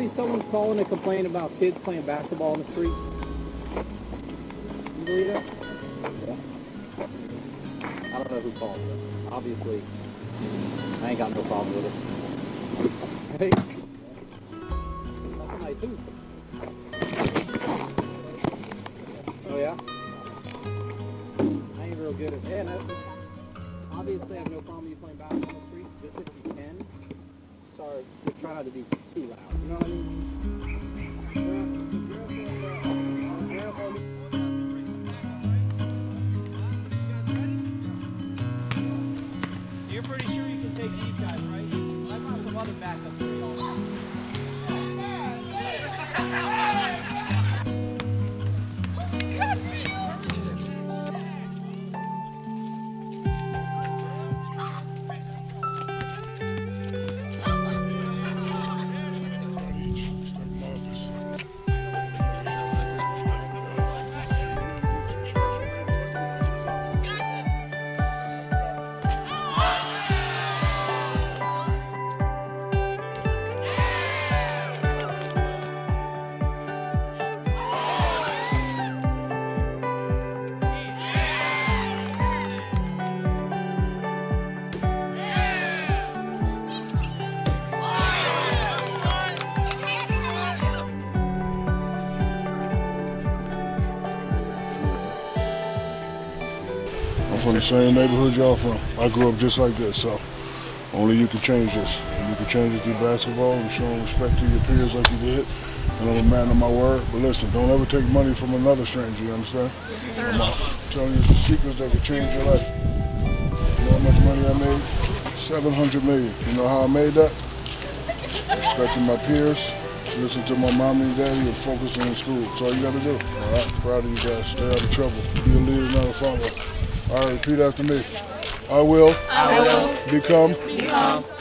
Apparently someone's calling to complain about kids playing basketball in the street. You believe that? Yeah. I don't know who called it. Obviously, I ain't got no problem with it. Hey. That's a nice hoop. Oh yeah? I ain't real good at it. Yeah, obviously I have no problem with you playing basketball on the street, just if you can. Sorry, just try not to be too loud. You know what I mean? You're pretty sure you can take these guys, right? I've got some other backups for you. I'm from the same neighborhood y'all from. I grew up just like this, so only you can change this. And you can change it through basketball and showing respect to your peers like you did. And I'm a man of my word. But listen, don't ever take money from another stranger, you understand? Yes, sir. I'm telling you some secrets that could change your life. You know how much money I made? $700 million. You know how I made that? Respecting my peers, listen to my mom and daddy, and focus on school. That's all you gotta do. All right? Proud of you guys. Stay out of trouble. Be a leader, not a follower. All right, repeat after me. I will become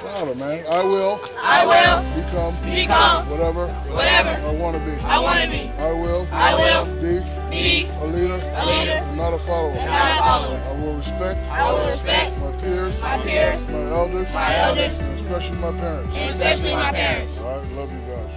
louder, man. I will become whatever I want to be. I will be a leader, not a follower. I will respect my peers, my elders, and especially my parents. All right, love you guys.